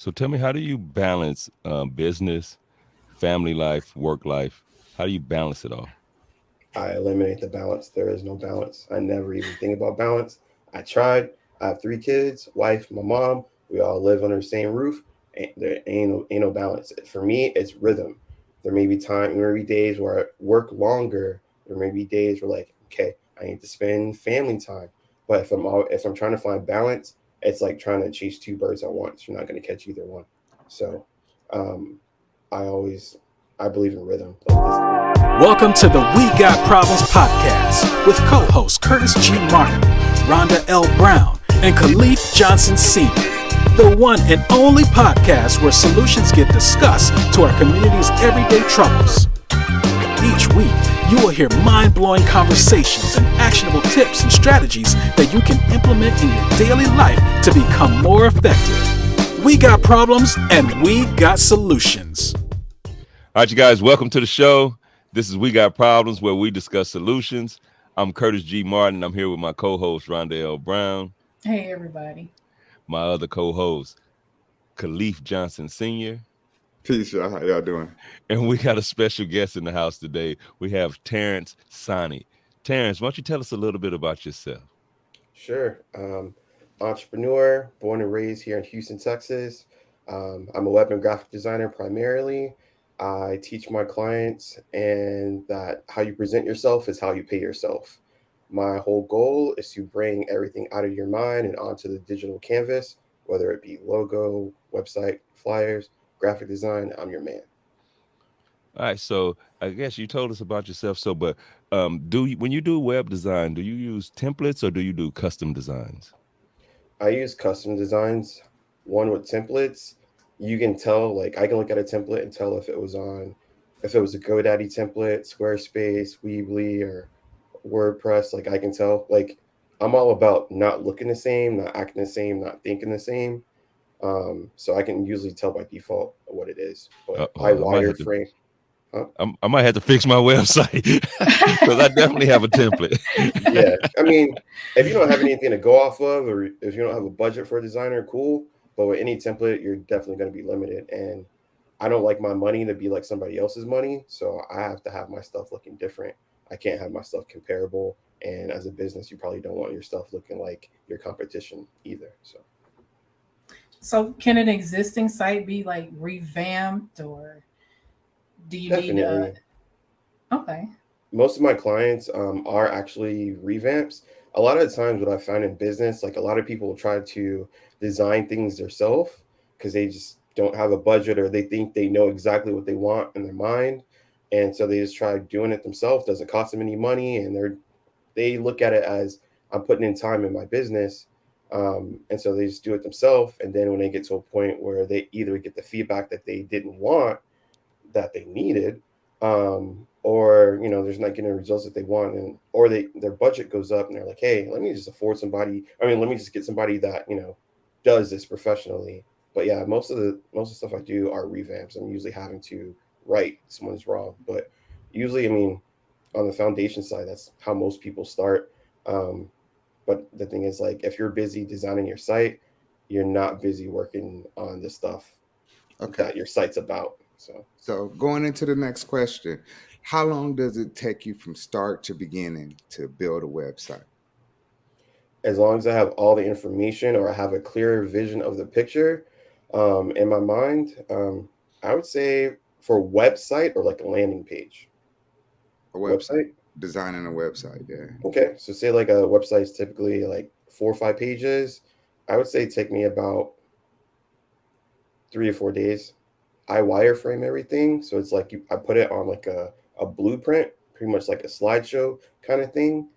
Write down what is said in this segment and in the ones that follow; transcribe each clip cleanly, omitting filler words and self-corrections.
So tell me, how do you balance business, family life, work life? How do you balance it all? I eliminate the balance. There is no balance. I never even think about balance. I tried. I have three kids, wife, my mom. We all live under the same roof. There ain't no balance. For me, it's rhythm. There may be days where I work longer. There may be days where like, okay, I need to spend family time. But if I'm trying to find balance, it's like trying to chase two birds at once. You're not going to catch either one. So, um, I always I believe in rhythm. Like this. Welcome to the We Got Problems podcast with co-hosts Curtis G. Martin, Rhonda L. Brown, and Khalif Johnson Sr., the one and only podcast where solutions get discussed to our community's everyday troubles. Each week, you will hear mind-blowing conversations and actionable tips and strategies that you can implement in your daily life to become more effective. We got problems and we got solutions. All right, you guys, welcome to the show. This is We Got Problems, where we discuss solutions. I'm Curtis G. Martin. I'm here with my co-host, Rhonda L. Brown, Hey, everybody. my other co-host, Khalif Johnson Sr., Peace, y'all. How y'all doing? and we got a special guest in the house today. We have Terrance Sani. Terrance, why don't you tell us a little bit about yourself? Sure. Entrepreneur, born and raised here in Houston, Texas. I'm a web and graphic designer primarily. I teach my clients and that how you present yourself is how you pay yourself. My whole goal is to bring everything out of your mind and onto the digital canvas, whether it be logo, website, flyers, graphic design. I'm your man. All right, so I guess you told us about yourself. So, but when you do web design, do you use templates or do you do custom designs? I use custom designs. One with templates, you can tell, like I can look at a template and tell if it was a GoDaddy template, Squarespace, Weebly, or WordPress. Like I can tell, like I'm all about not looking the same, not acting the same, not thinking the same. So I can usually tell by default what it is. But I I might have to. wireframe, huh? I might have to fix my website because I definitely have a template. Yeah, I mean, if you don't have anything to go off of, or if you don't have a budget for a designer, cool. But with any template, you're definitely going to be limited. And I don't like my money to be like somebody else's money, so I have to have my stuff looking different. I can't have my stuff comparable. And as a business, you probably don't want your stuff looking like your competition either. So So, can an existing site be like revamped, or do you need definitely, Okay. most of my clients are actually revamps. A lot of the times, what I find in business, like a lot of people will try to design things themselves because they just don't have a budget or they think they know exactly what they want in their mind, and so they just try doing it themselves. Doesn't cost them any money, and they look at it as I'm putting in time in my business, and so they just do it themselves. And then when they get to a point where they either get the feedback that they didn't want, that they needed, or there's not getting the results that they want, and or their budget goes up, and they're like, hey, let me just afford somebody. I mean, let me just get somebody that does this professionally. But yeah, most of the stuff I do are revamps. I'm usually having to right someone's wrong, but usually, I mean, on the foundation side, that's how most people start. Um, but the thing is, like, if you're busy designing your site, you're not busy working on the stuff Okay. that your site's about. So So going into the next question, how long does it take you from start to beginning to build a website? as long as I have all the information or I have a clearer vision of the picture in my mind, I would say for website or like a landing page. A website, Website. designing a website, yeah. Okay, so say like a website is typically like 4 or 5 pages. I would say take me about 3 or 4 days. I wireframe everything, so it's like I put it on like a blueprint, pretty much like a slideshow kind of thing.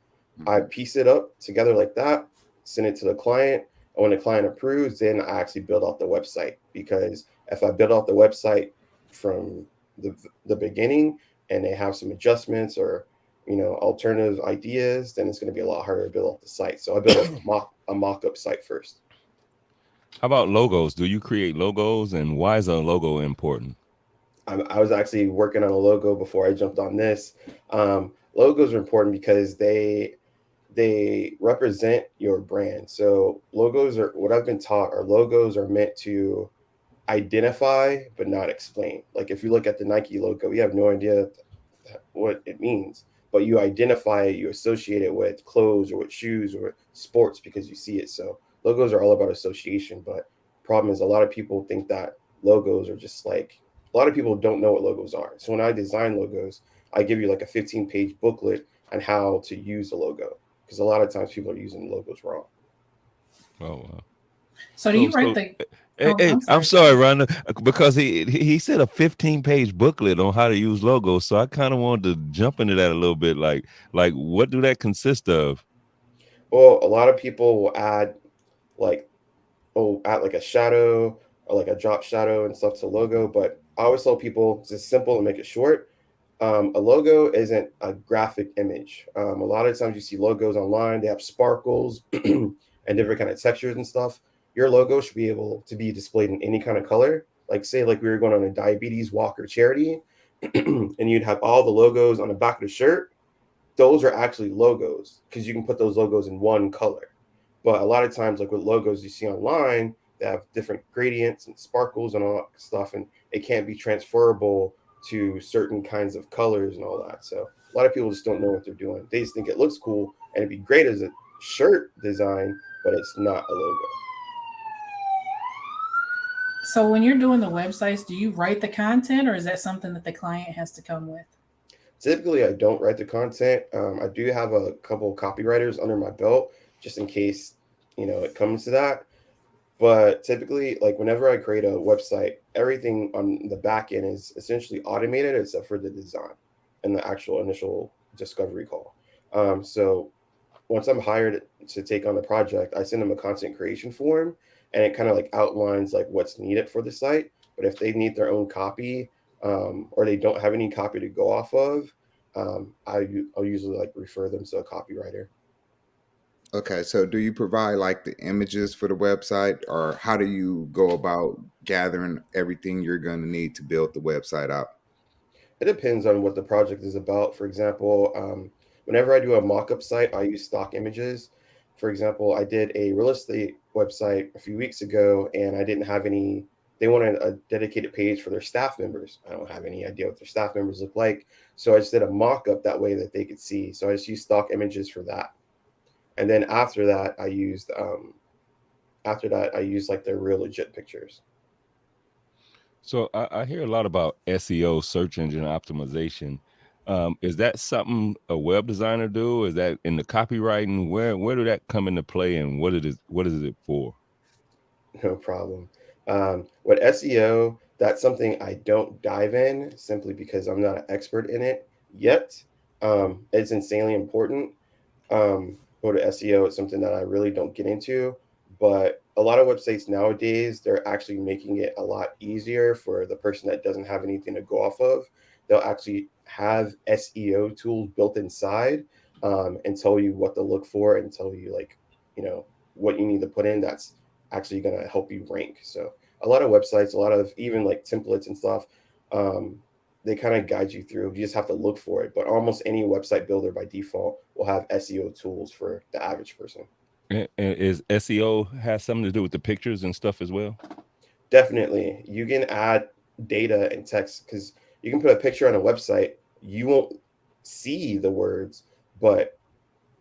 I Hmm. piece it up together like that, send it to the client, and when the client approves, then I actually build out the website. Because if I build out the website from the beginning and they have some adjustments or alternative ideas, then it's going to be a lot harder to build out the site. So I build a mock-up site first. How about logos? Do you create logos, and why is a logo important? I was actually working on a logo before I jumped on this. Logos are important because they represent your brand. So logos are what I've been taught. Are logos are meant to identify but not explain. Like if you look at the Nike logo, you have no idea what it means, but you identify it, you associate it with clothes or with shoes or with sports because you see it. So logos are all about association, but problem is a lot of people think that logos are just like, a lot of people don't know what logos are. So when I design logos, I give you like a 15-page booklet on how to use a logo, because a lot of times people are using logos wrong. Oh, wow. So do you write So, the? hey, Oh, hey, I'm I'm sorry. sorry, Rhonda, because he said a 15-page booklet on how to use logos. So I kind of wanted to jump into that a little bit. Like what do that consist of? Well, a lot of people will add like, add like a shadow or like a drop shadow and stuff to logo, but I always tell people it's just simple and make it short. A logo isn't a graphic image. A lot of times you see logos online, they have sparkles and different kind of textures and stuff. Your logo should be able to be displayed in any kind of color. Like say like we were going on a diabetes walk or charity, and you'd have all the logos on the back of the shirt. Those are actually logos because you can put those logos in one color. But a lot of times, like with logos you see online, they have different gradients and sparkles and all that stuff, and it can't be transferable to certain kinds of colors and all that. So a lot of people just don't know what they're doing. They just think it looks cool and it'd be great as a shirt design, but it's not a logo. So when you're doing the websites, do you write the content, or is that something that the client has to come with? Typically, I don't write the content. I do have a couple of copywriters under my belt just in case, it comes to that. But typically, like whenever I create a website, everything on the back end is essentially automated except for the design and the actual initial discovery call. So once I'm hired to take on the project, I send them a content creation form, and it kind of like outlines like what's needed for the site. But if they need their own copy, or they don't have any copy to go off of, I'll usually like refer them to a copywriter. Okay, so do you provide like the images for the website, or how do you go about gathering everything you're going to need to build the website out? It depends on what the project is about. For example, whenever I do a mock-up site, I use stock images. For example, I did a real estate website a few weeks ago, and I didn't have any. They wanted a dedicated page for their staff members. I don't have any idea what their staff members look like, so I just did a mock-up that way that they could see. So I just used stock images for that, and then after that I used like their real legit pictures. So I hear a lot about SEO, search engine optimization. Is that something a web designer do? Is that in the copywriting? Where do that come into play, and what is it for? No problem. With SEO, that's something I don't dive in simply because I'm not an expert in it yet. It's insanely important. Go to SEO. It's something that I really don't get into. But a lot of websites nowadays, they're actually making it a lot easier for the person that doesn't have anything to go off of. They'll actually have SEO tools built inside, and tell you what to look for and tell you like, you know, what you need to put in. That's actually going to help you rank. So a lot of websites, a lot of even like templates and stuff, um, they kind of guide you through. You just have to look for it. But almost any website builder by default will have SEO tools for the average person. And is SEO has something to do with the pictures and stuff as well? Definitely, you can add data and text because you can put a picture on a website. You won't see the words, but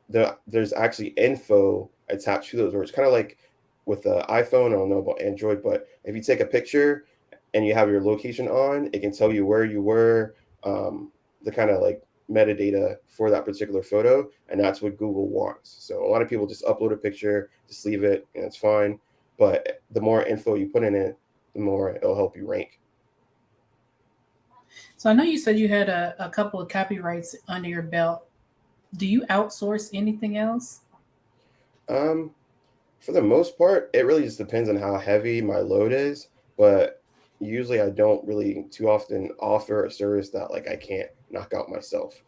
there's actually info attached to those words. Kind of like with the iPhone. I don't know about Android, but if you take a picture and you have your location on, it can tell you where you were, the kind of like metadata for that particular photo, and that's what Google wants. So a lot of people just upload a picture, just leave it, and it's fine. But the more info you put in it, the more it'll help you rank. So I know you said you had a couple of copyrights under your belt. Do you outsource anything else? Um, For the most part, it really just depends on how heavy my load is, but usually I don't really too often offer a service that like I can't knock out myself.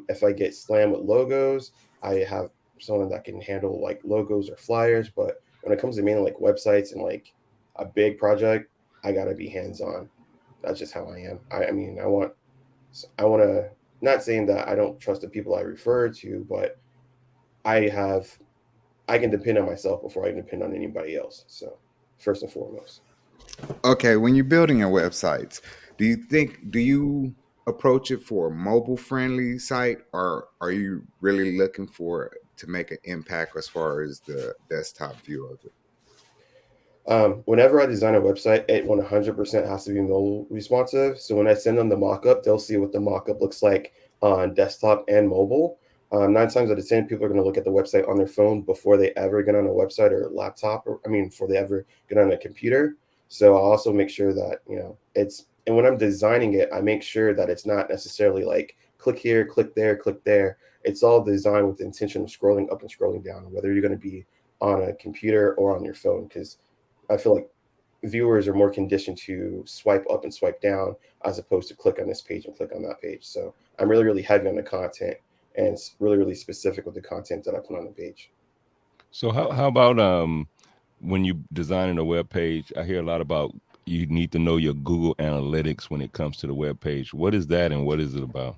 If I get slammed with logos, I have someone that can handle like logos or flyers, but when it comes to mainly like websites and like a big project, I gotta be hands on. That's just how I am. I mean, I want to, not saying that I don't trust the people I refer to, but I I can depend on myself before I can depend on anybody else. So first and foremost. Okay, when you're building your websites, do you approach it for a mobile friendly site, or are you really looking for to make an impact as far as the desktop view of it? Whenever I design a website, it 100% has to be mobile responsive. So when I send them the mockup, they'll see what the mockup looks like on desktop and mobile. 9 times out of 10, people are going to look at the website on their phone before they ever get on a website or laptop, or I mean, before they ever get on a computer. So I also make sure that, and when I'm designing it, I make sure that it's not necessarily like click here, click there, click there. It's all designed with the intention of scrolling up and scrolling down, whether you're going to be on a computer or on your phone, because I feel like viewers are more conditioned to swipe up and swipe down as opposed to click on this page and click on that page. So I'm really, really heavy on the content, and it's really, really specific with the content that I put on the page. So how about when you designing a web page? I hear a lot about you need to know your Google Analytics when it comes to the web page. What is that and what is it about?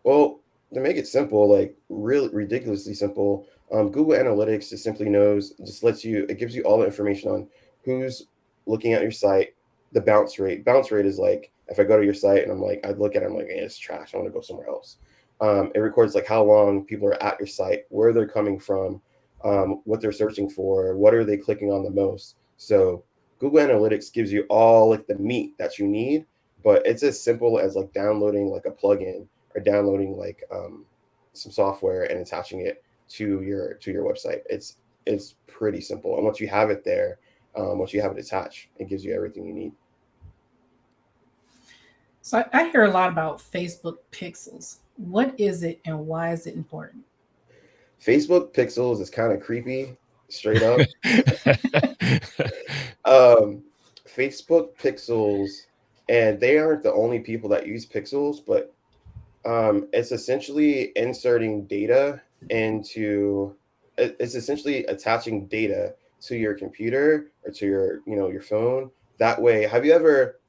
Well, to make it simple, like really ridiculously simple, Google Analytics just simply knows, just lets you, it gives you all the information on who's looking at your site, the bounce rate. Bounce rate is like if I go to your site and I'm like, I look at it, I'm like, hey, it's trash. I want to go somewhere else. It records like how long people are at your site, where they're coming from, what they're searching for, what are they clicking on the most. So Google Analytics gives you all like the meat that you need, but it's as simple as like downloading like a plugin or downloading like some software and attaching it to your website. It's pretty simple, and once you have it there, once you have it attached, it gives you everything you need. So I hear a lot about Facebook pixels. What is it and why is it important? Facebook Pixels is kind of creepy, straight up. um, Facebook Pixels, and they aren't the only people that use Pixels, but it's essentially inserting data into it's essentially attaching data to your computer or to your phone. That way, have you ever,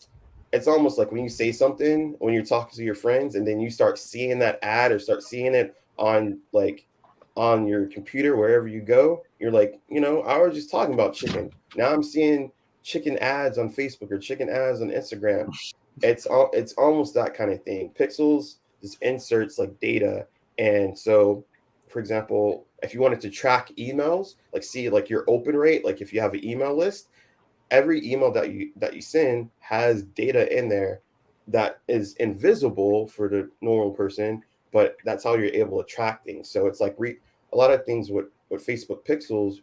it's almost like when you say something when you're talking to your friends and then you start seeing that ad or start seeing it on like on your computer wherever you go, you're like, I was just talking about chicken, now I'm seeing chicken ads on Facebook or chicken ads on Instagram. It's almost that kind of thing. Pixels just inserts like data, and so for example, if you wanted to track emails, like see like your open rate, like if you have an email list, every email that you send has data in there that is invisible for the normal person, but that's how you're able to track things. So it's like a lot of things with Facebook Pixels,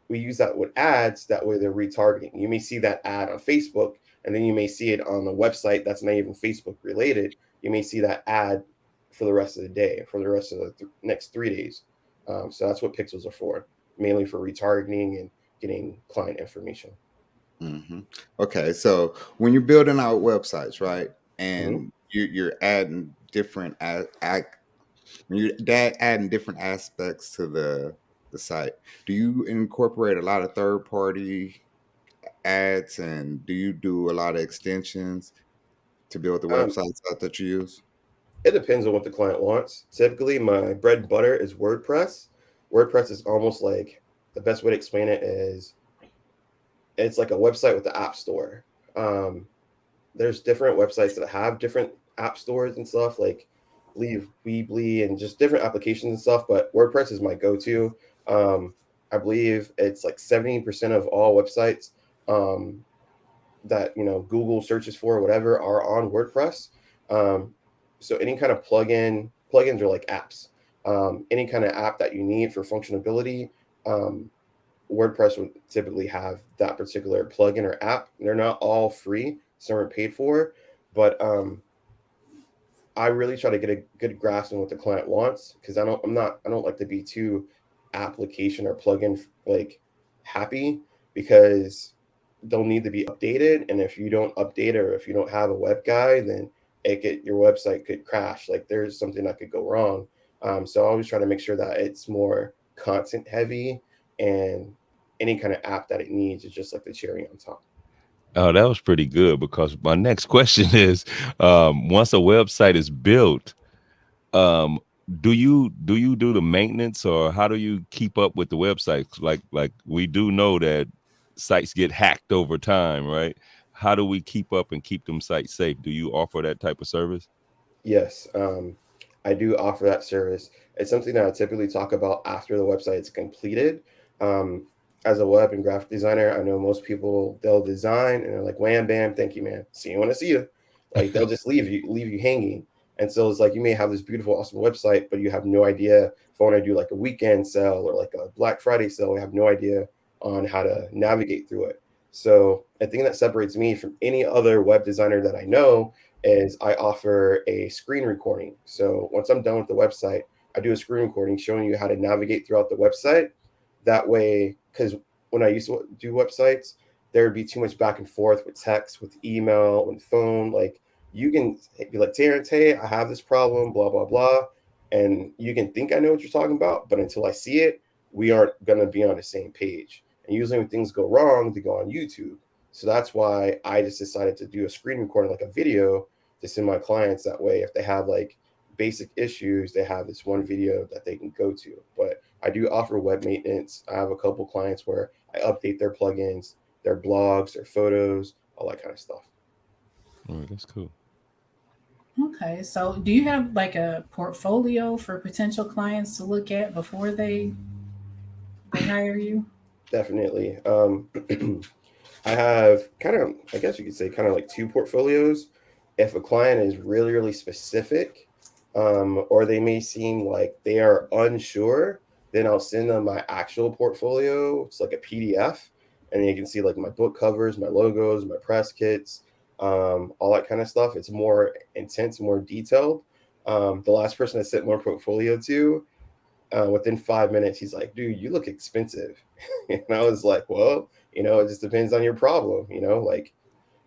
we use that with ads. That way they're retargeting. You may see that ad on Facebook, and then you may see it on the website that's not even Facebook related. You may see that ad for the rest of the day, for the rest of the next 3 days. So that's what pixels are for, mainly for retargeting and getting client information. Hmm. Okay, so when you're building out websites, right, Hmm. and you're adding different when you're adding different aspects to the site, do you incorporate a lot of third party ads, and do you do a lot of extensions to build the Um, websites out that you use? it depends on what the client wants. Typically, my bread and butter is WordPress. WordPress is almost like, the best way to explain it is it's like a website with the app store. Um, there's different websites that have different app stores and stuff, like Believe Weebly and just different applications and stuff. But WordPress is my go-to. Um, I believe it's like 70% of all websites um, that Google searches for or whatever are on WordPress. Um, so any kind of plugins are like apps. Any kind of app that you need for functionality, um, WordPress would typically have that particular plugin or app. They're not all free; some are paid for, but I really try to get a good grasp on what the client wants, because I don't like to be too application or plugin like happy, because they'll need to be updated, and if you don't update, or if you don't have a web guy, then your website could crash. Like there's something that could go wrong. So I always try to make sure that it's more content heavy, and any kind of app that it needs is just like the cherry on top. Oh, that was pretty good because my next question is, once a website is built, um, do you do the maintenance or how do you keep up with the websites? Like we do know that sites get hacked over time, right? How do we keep up and keep them sites safe? Do you offer that type of service? Yes, I do offer that service. It's something that I typically talk about after the website is completed. Um, as a web and graphic designer, I know most people they'll design and they're like, "Wham, bam, thank you, man. See you when I see you." Like they'll just leave you hanging. And so it's like you may have this beautiful, awesome website, but you have no idea for when I do like a weekend sale or like a Black Friday sale. I have no idea on how to navigate through it. So I think that separates me from any other web designer that I know is I offer a screen recording. So once I'm done with the website, I do a screen recording showing you how to navigate throughout the website. That way, because when I used to do websites, there would be too much back and forth with text, with email, with phone. Like you can be like, Terrance, hey, I have this problem, blah, blah, blah. And you can think I know what you're talking about, but until I see it, we aren't going to be on the same page. And usually when things go wrong, they go on YouTube. So that's why I just decided to do a screen recording, like a video, to send my clients. That way, if they have like basic issues, they have this one video that they can go to. But I do offer web maintenance. I have a couple clients where I update their plugins, their blogs, their photos, all that kind of stuff. All right, that's cool. Okay, so do you have like a portfolio for potential clients to look at before they hire you? Definitely. I have kind of, I guess you could say, kind of like two portfolios. If a client is really, really specific, or they may seem like they are unsure, then I'll send them my actual portfolio. It's like a PDF, and you can see like my book covers, my logos, my press kits, all that kind of stuff. It's more intense, more detailed. The last person I sent my portfolio to, within 5 minutes, he's like, dude, you look expensive. And I was like, well, it just depends on your problem, like,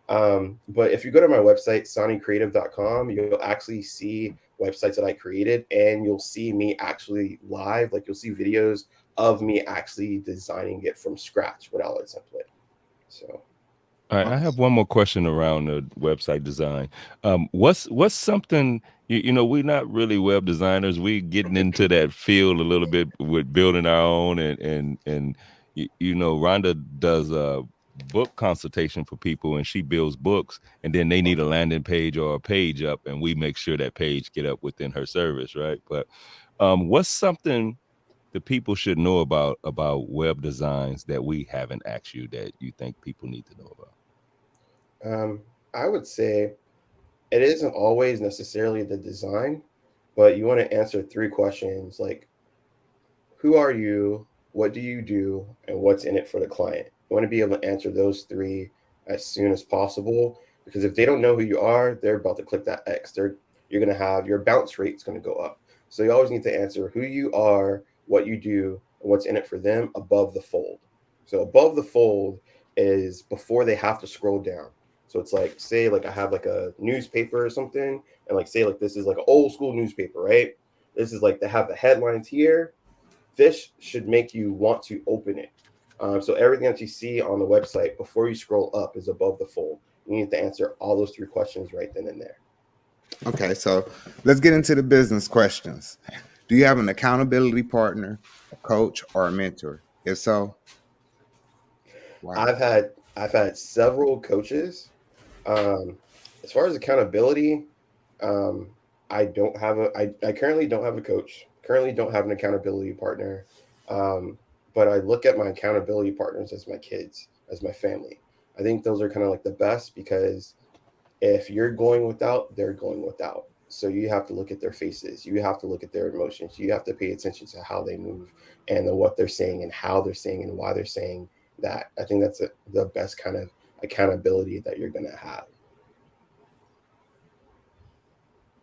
but if you go to my website, sonnycreative.com, you'll actually see websites that I created, and you'll see me actually live. Like you'll see videos of me actually designing it from scratch without a template. So All right, I have one more question around the website design. What's something we're not really web designers. We getting into that field a little bit with building our own, and Rhonda does a book consultation for people, and she builds books, and then they need a landing page or a page up, and we make sure that page get up within her service, right? But what's something the people should know about web designs that we haven't asked you that you think people need to know about? I would say it isn't always necessarily the design, but you want to answer three questions like, who are you, what do you do, and what's in it for the client. You want to be able to answer those three as soon as possible, because if they don't know who you are, they're about to click that X. You're going to have your bounce rate's going to go up. So you always need to answer who you are, what you do, and what's in it for them above the fold. So above the fold is before they have to scroll down. So it's like, say like I have like a newspaper or something, and like say like this is like an old school newspaper, right? This is like they have the headlines here. This should make you want to open it. So everything that you see on the website before you scroll up is above the fold. You need to answer all those three questions right then and there. Okay, so let's get into the business questions. Do you have an accountability partner, a coach, or a mentor? If so, why? I've had several coaches. Um, as far as accountability, um, I currently don't have a coach. Currently don't have an accountability partner. Um, but I look at my accountability partners as my kids, as my family. I think those are kind of like the best, because if you're going without, they're going without. So you have to look at their faces. You have to look at their emotions. You have to pay attention to how they move and what they're saying and how they're saying and why they're saying that. I think that's the best kind of accountability that you're going to have.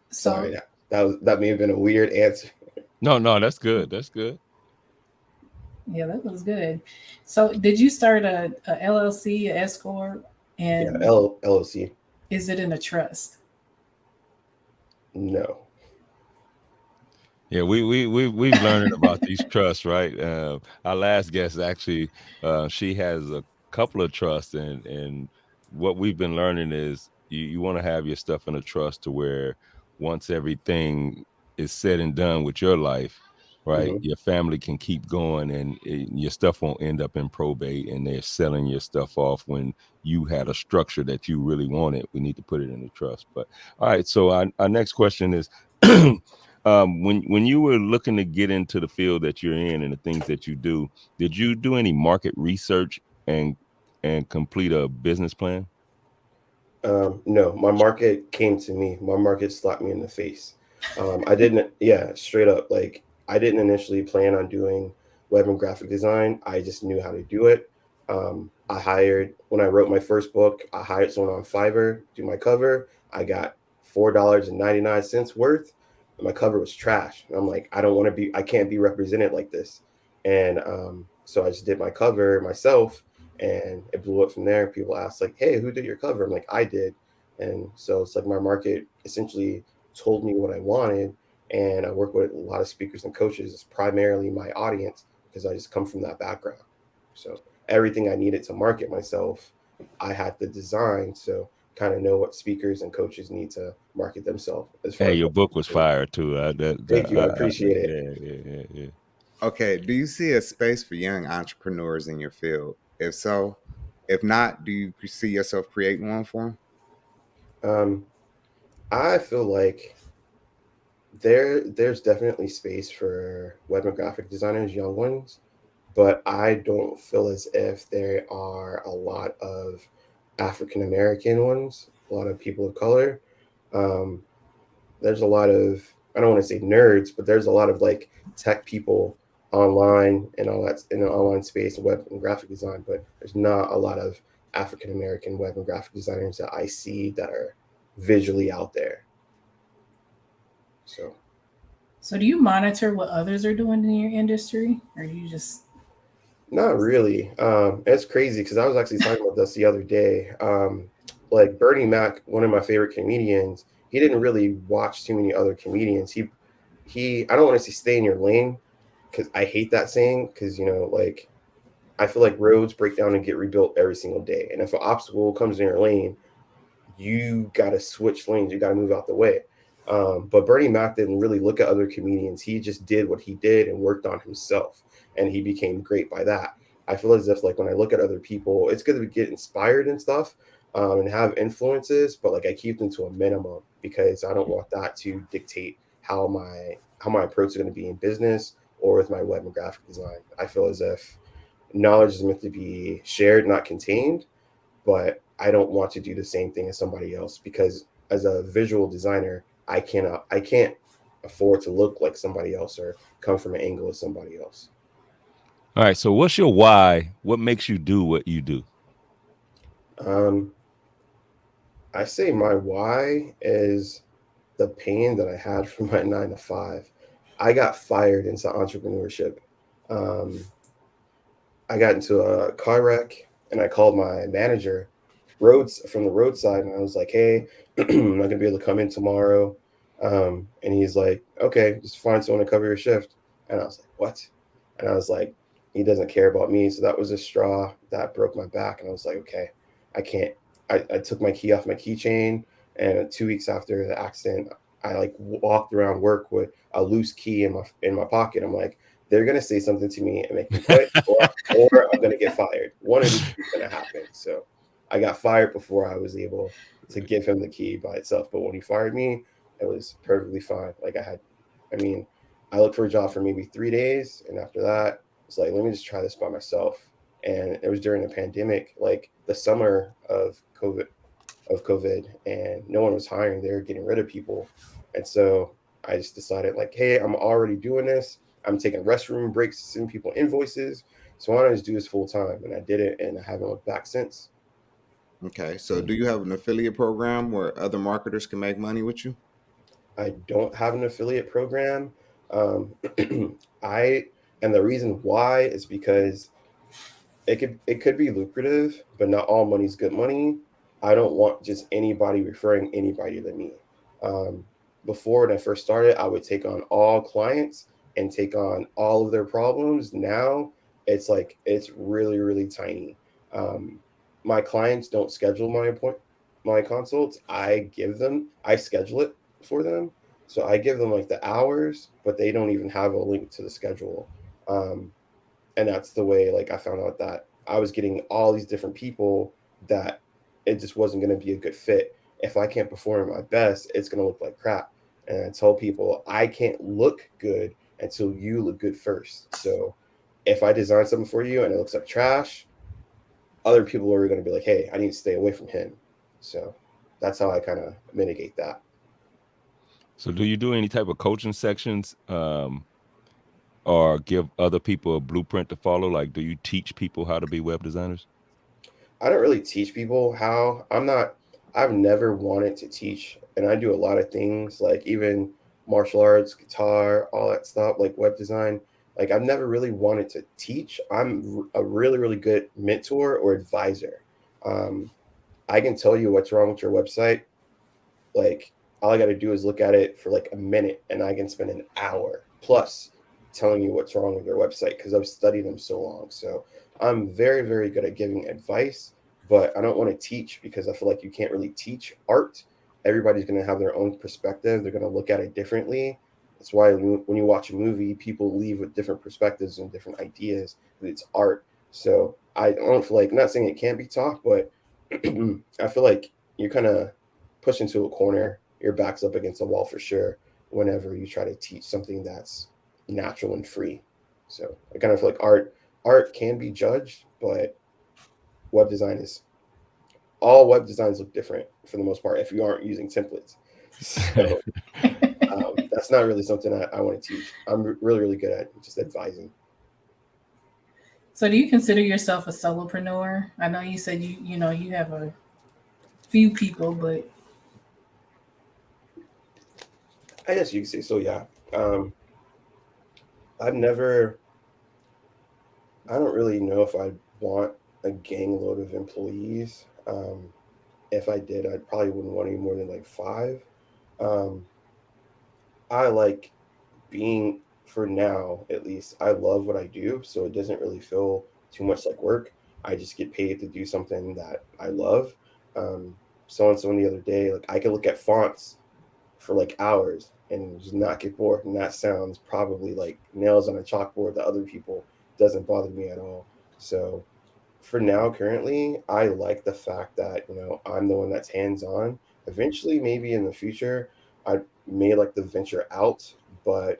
So Sorry, that may have been a weird answer. No, that's good. That's good. yeah, that was good. So did you start a LLC, a S corp, Yeah, and LOC. is it in a trust? No. Yeah, we've learned about these trusts, right? Our last guest actually, she has a couple of trusts, and what we've been learning is you want to have your stuff in a trust to where once everything is said and done with your life, right? Mhm. Your family can keep going, and your stuff won't end up in probate, and they're selling your stuff off when you had a structure that you really wanted. We need to put it in the trust. But all right, so our next question is, when you were looking to get into the field that you're in and the things that you do, did you do any market research and complete a business plan? No, my market came to me. My market slapped me in the face. I didn't, yeah, straight up. Like, I didn't initially plan on doing web and graphic design. I just knew how to do it. When I wrote my first book, I hired someone on Fiverr, do my cover. I got $4.99 worth, and my cover was trash. And I'm like, I can't be represented like this. And so I just did my cover myself, and it blew up from there. People asked like, "Hey, who did your cover?" I'm like, "I did." And so it's like my market essentially told me what I wanted, and I work with a lot of speakers and coaches. It's primarily my audience because I just come from that background. So everything I needed to market myself, I had to design. So kind of know what speakers and coaches need to market themselves as far Hey, as your what book to was do. fire too. Thank you. I appreciate it. Yeah. Okay, do you see a space for young entrepreneurs in your field? If so, if not, do you see yourself creating one for them? Um, I feel like there's definitely space for web and graphic designers, young ones, but I don't feel as if there are a lot of African American ones, a lot of people of color. Um, there's a lot of, I don't want to say nerds, but there's a lot of like tech people online and all that in the online space, web and graphic design, but there's not a lot of African American web and graphic designers that I see that are visually out there. So So do you monitor what others are doing in your industry, or you just not really. It's crazy because I was actually talking about this the other day. Like Bernie Mac, one of my favorite comedians, he didn't really watch too many other comedians. I don't want to say stay in your lane because I hate that saying because like I feel like roads break down and get rebuilt every single day, and if an obstacle comes in your lane, you got to switch lanes. You got to move out the way. But Bernie Mac didn't really look at other comedians. He just did what he did and worked on himself, and he became great by that. I feel as if like when I look at other people, it's good to get inspired and stuff, and have influences, but like I keep them to a minimum because I don't want that to dictate how my approach is going to be in business or with my web and graphic design. I feel as if knowledge is meant to be shared, not contained, but I don't want to do the same thing as somebody else because as a visual designer, I can't afford to look like somebody else or come from an angle of somebody else. All right. So what's your why? What makes you do what you do? Um, I say my why is the pain that I had from my 9 to 5. I got fired into entrepreneurship. Um, I got into a car wreck and I called my manager roads from the roadside and I was like, "Hey, I'm not gonna be able to come in tomorrow." And he's like, "Okay, just find someone to cover your shift." And I was like, "What?" And I was like, "He doesn't care about me." So that was a straw that broke my back. And I was like, "Okay, I can't." I took my key off my keychain, and 2 weeks after the accident, I like walked around work with a loose key in my pocket. I'm like, they're gonna say something to me and make me quit, or I'm gonna get fired. One of the two is gonna happen. So I got fired before I was able to give him the key by itself. But when he fired me, it was perfectly fine. I mean, I looked for a job for maybe 3 days, and after that, it's like, let me just try this by myself. And it was during the pandemic, like the summer of COVID, and no one was hiring. They were getting rid of people, and so I just decided, like, hey, I'm already doing this. I'm taking restroom breaks to send people invoices, so why don't I just do this full time? And I did it, and I haven't looked back since. Okay, so do you have an affiliate program where other marketers can make money with you? I don't have an affiliate program. Um, I and the reason why is because it could be lucrative, but not all money's good money. I don't want just anybody referring anybody to me. Um, Before when I first started, I would take on all clients and take on all of their problems. Now it's really really tiny. Um, my clients don't schedule my consults. I schedule it for them. So I give them like the hours, but they don't even have a link to the schedule. Um, and that's the way like I found out that I was getting all these different people that it just wasn't going to be a good fit. If I can't perform at my best, it's going to look like crap. And I tell people I can't look good until you look good first. So if I design something for you and it looks like trash, other people are going to be like, hey, I need to stay away from him. So that's how I kind of mitigate that. So do you do any type of coaching sections, or give other people a blueprint to follow? Like, do you teach people how to be web designers? I don't really teach people how. I've never wanted to teach. And I do a lot of things like even martial arts, guitar, all that stuff, like web design. Like I've never really wanted to teach. A really, really good mentor or advisor. Um, I can tell you what's wrong with your website. Like all I got to do is look at it for like a minute and I can spend an hour plus telling you what's wrong with your website because I've studied them so long. So I'm very, very good at giving advice, but I don't want to teach because I feel like you can't really teach art. Everybody's going to have their own perspective. They're going to look at it differently. That's why when you watch a movie, people leave with different perspectives and different ideas. It's art. So I don't feel like, not saying it can't be taught, but I feel like you're kind of pushed into a corner. Your back's up against a wall for sure whenever you try to teach something that's natural and free. So I kind of feel like art can be judged, but web design is all web designs look different for the most part if you aren't using templates. So that's not really something I want to teach. I'm really, really good at just advising. So do you consider yourself a solopreneur? I know you said you have a few people, but I guess you could say so, yeah. Um, I've never, I don't really know if I want a gang load of employees. If I did, I probably wouldn't want any more than like five. Um, I like being, for now at least, I love what I do. So it doesn't really feel too much like work. I just get paid to do something that I love. Um, someone the other day, like I could look at fonts for like hours and just not get bored. And that sounds probably like nails on a chalkboard to other people. Doesn't bother me at all. So for now, currently, I like the fact that, I'm the one that's hands on. Eventually, maybe in the future, I may like to venture out, but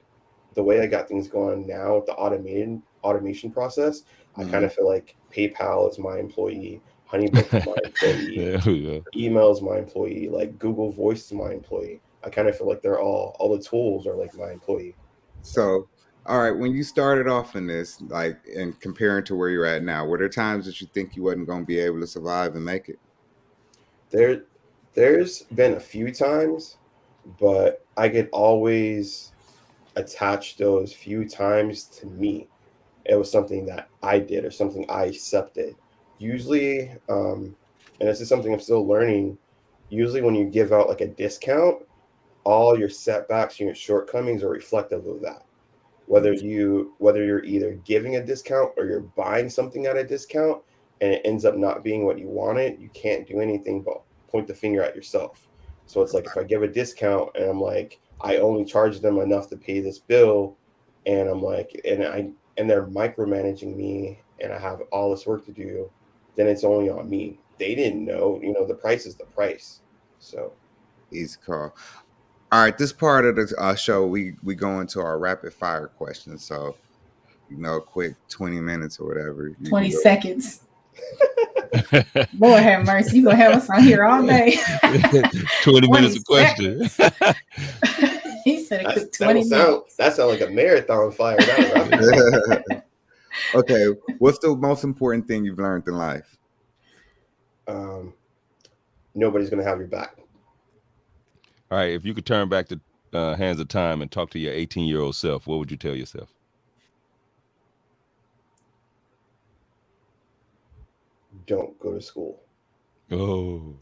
the way I got things going now with the automation process, I kind Mhm. of feel like PayPal is my employee, HoneyBook is my employee, There we go. email is my employee, like Google Voice is my employee. I kind of feel like they're all the tools are like my employee. So So, all right, when you started off in this, like, and comparing to where you're at now, were there times that you think you wasn't going to be able to survive and make it? there, there's been a few times, but I could always attach those few times to me. It was something that I did or something I accepted. Usually, and this is something I'm still learning. Usually, when you give out like a discount, all your setbacks and your shortcomings are reflective of that. Whether you're either giving a discount or you're buying something at a discount and it ends up not being what you wanted, you can't do anything but point the finger at yourself. So it's like if I give a discount and I'm like, I only charge them enough to pay this bill, and I'm like, and they're micromanaging me and I have all this work to do, then it's only on me. They didn't know, the price is the price. So Easy call. All right, this part of the show, we go into our rapid fire questions. So, a quick 20 minutes or whatever. You can 20 go. seconds. Lord have mercy. You gonna have us on here all day. 20 20 minutes of question. seconds. He said a quick that 20 will sound minutes. that sound like a marathon fire. That rapid. Okay, what's the most important thing you've learned in life? um, Nobody's gonna have your back. All right, if you could turn back the hands of time and talk to your 18-year-old self, what would you tell yourself? Don't go to school. Oh,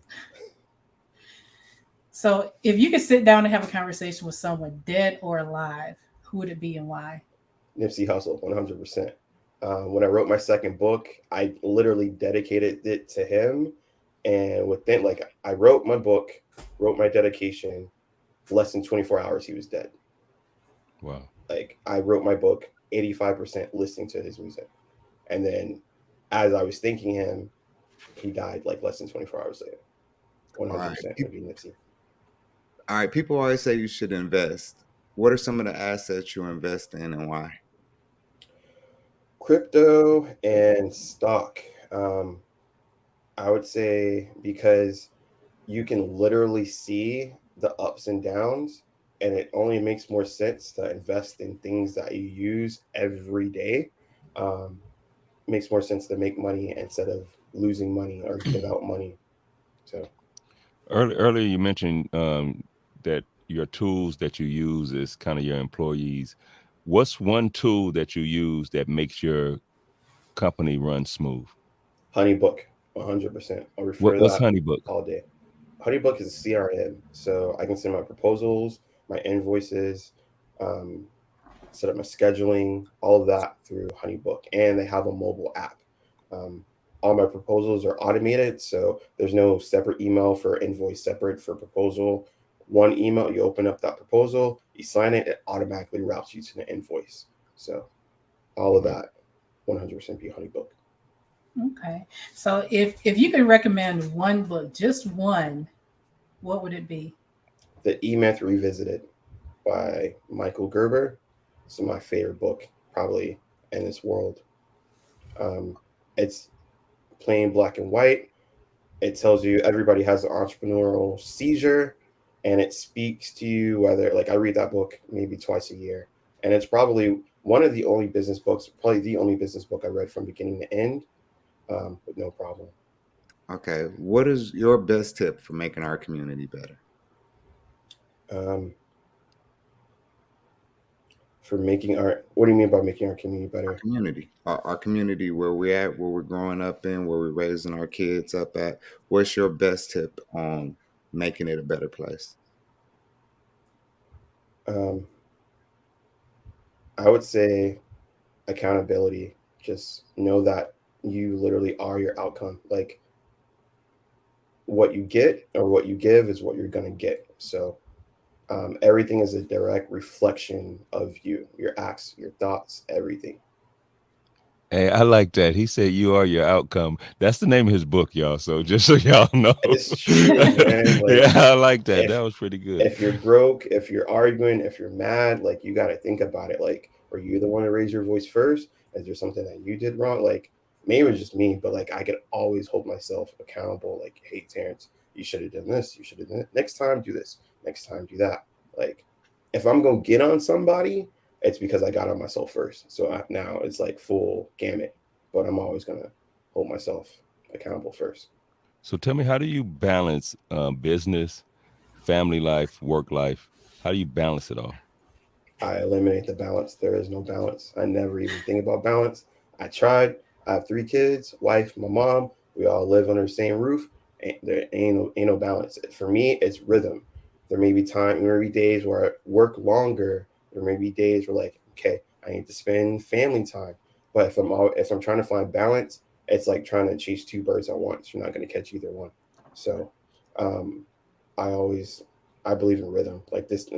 So if you could sit down and have a conversation with someone dead or alive, who would it be and why? Nipsey Hussle, 100%. When I wrote my second book, I literally dedicated it to him. And within, like, I wrote my book, wrote my dedication, less than 24 hours, he was dead. Wow. Like I wrote my book 85% listening to his music. And then as I was thanking him, he died like less than 24 hours later. All right. 100% would be Nipsey. All right. People always say you should invest. What are some of the assets you invest in and why? Crypto and stock. Um, I would say because you can literally see the ups and downs, and it only makes more sense to invest in things that you use every day. Um, makes more sense to make money instead of losing money or give out money. So Earlier, you mentioned that your tools that you use is kind of your employees. What's one tool that you use that makes your company run smooth? HoneyBook, 100%. I'll refer to What's that HoneyBook? all day. HoneyBook is a CRM, so I can send my proposals, my invoices, um, set up my scheduling, all of that through HoneyBook, and they have a mobile app. Um, all my proposals are automated, so there's no separate email for invoice, separate for proposal. One email, you open up that proposal, you sign it, it automatically routes you to the invoice. So all of Right. that, 100% be HoneyBook. Okay. So if you could recommend one book, just one, what would it be? The E Myth Revisited by Michael Gerber. It's my favorite book, probably in this world. Um, it's plain black and white. It tells you everybody has an entrepreneurial seizure, and it speaks to you whether, like, I read that book maybe twice a year, and it's probably one of the only business books, probably the only business book I read from beginning to end, with no problem. Okay. What is your best tip for making our community better? Um, for making our, what do you mean by making our community Our better? community, our community, where we're at, where we're growing up in, where we're raising our kids up at. What's your best tip on making it a better place? Um, I would say accountability. Just know that you literally are your outcome. Like what you get or what you give is what you're gonna get. So everything is a direct reflection of you, your acts, your thoughts, everything. Hey, I like that. He said you are your outcome. That's the name of his book, y'all. So just so y'all know. It's true, man. Like Yeah, I like that. if That was pretty good. if you're broke, if you're arguing, if you're mad, like you got to think about it. Like, were you the one to raise your voice first? Is there something that you did wrong? Like, maybe it was just me, but like I could always hold myself accountable. Like, hey, Terrence, you should have done this. You should have done it. Next time, do this. Next time, do that. Like, if I'm gonna get on somebody, it's because I got on myself first. So now it's like full gamut. But I'm always gonna hold myself accountable first. So tell me, how do you balance business, family life, work life? How do you balance it all? I eliminate the balance. There is no balance. I never even think about balance. I tried. I have 3 kids, wife, my mom. We all live under the same roof. And there ain't no balance. For me, it's rhythm. There may be there may be days where I work longer. There may be days where like, okay, I need to spend family time. But if I'm trying to find balance, it's like trying to chase 2 birds at once. You're not going to catch either one. So, um, I always I believe in rhythm. Like this,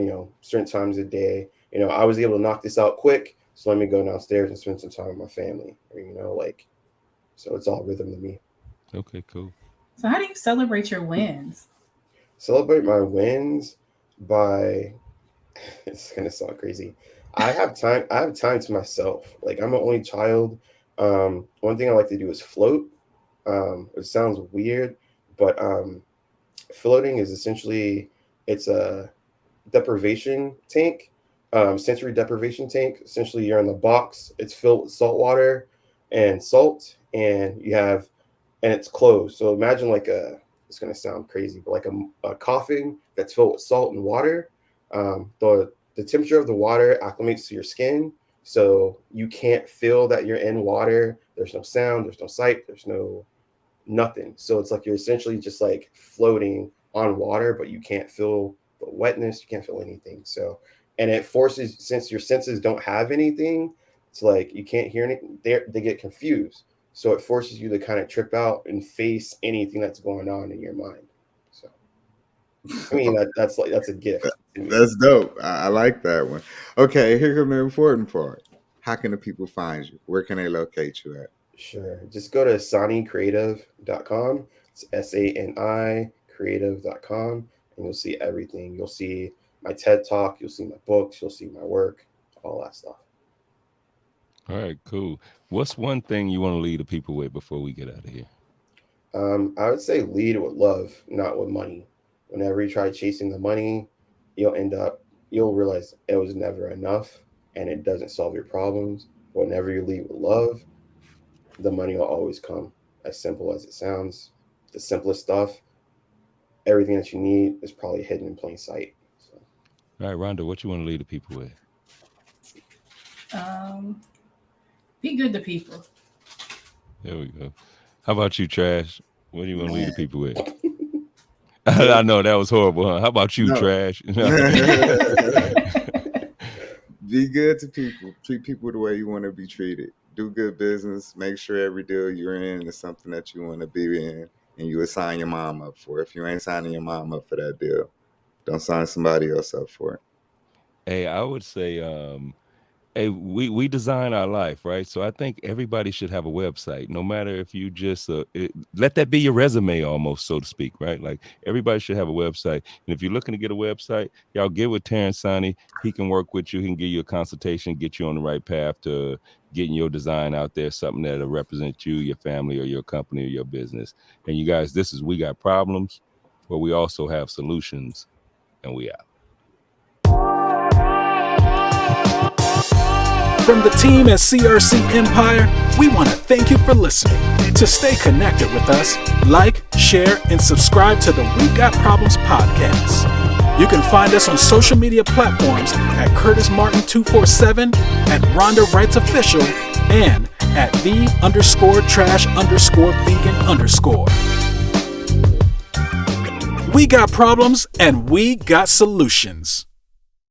certain times of day, I was able to knock this out quick, so let me go downstairs and spend some time with my family. Or, like, so it's all rhythm to me. Okay, cool. So how do you celebrate your wins? Celebrate my wins by it's gonna sound crazy. I have time to myself. Like I'm an only child. One thing I like to do is float. It sounds weird, but floating is essentially it's a deprivation tank, sensory deprivation tank. Essentially, you're in the box. It's filled with salt water and salt, and it's closed. So imagine like it's gonna sound crazy, but like a coffin that's filled with salt and water. The temperature of the water acclimates to your skin, so you can't feel that you're in water. There's no sound. There's no sight. There's no nothing. So it's like you're essentially just like floating on water, but you can't feel the wetness, you can't feel anything. So, and it forces, since your senses don't have anything, it's like you can't hear anything, they get confused. So it forces you to kind of trip out and face anything that's going on in your mind. So I mean, that's a gift to me. That's dope. I like that one. Okay, here comes the important part. How can the people find you? Where can they locate you at? Sure. Just go to sanicreative.com. It's SANI creative.com, and you'll see everything. You'll see my TED Talk, you'll see my books, you'll see my work, all that stuff. All right, cool. What's one thing you want to leave the people with before we get out of here? I would say lead with love, not with money. Whenever you try chasing the money, you'll realize it was never enough and it doesn't solve your problems. Whenever you lead with love, the money will always come. As simple as it sounds, the simplest stuff, everything that you need is probably hidden in plain sight. So, All right, Rhonda, what you want to leave the people with? Be good to people. There we go. How about you, Trash? What do you want to leave the Man. people with? I know that was horrible, huh? How about you, No. Trash? Be good to people. Treat people the way you want to be treated. Do good business. Make sure every deal you're in is something that you want to be in, and you would sign your mom up for. If you ain't signing your mom up for that deal, don't sign somebody else up for it. Hey, I would say, hey, we design our life, right? So I think everybody should have a website, no matter if you just let that be your resume, almost, so to speak, right? Like everybody should have a website, and if you're looking to get a website, y'all get with Terrance Sani. He can work with you. He can give you a consultation, get you on the right path to getting your design out there, something that'll represent you, your family, or your company, or your business. And you guys, this is We Got Problems, but we also have solutions, and we out. From the team at CRC Empire, we want to thank you for listening. To stay connected with us, like, share, and subscribe to the We Got Problems podcast. You can find us on social media platforms at Curtis Martin 247, at Rhonda Wrights Official, and at the_trash_vegan_. We got problems and we got solutions.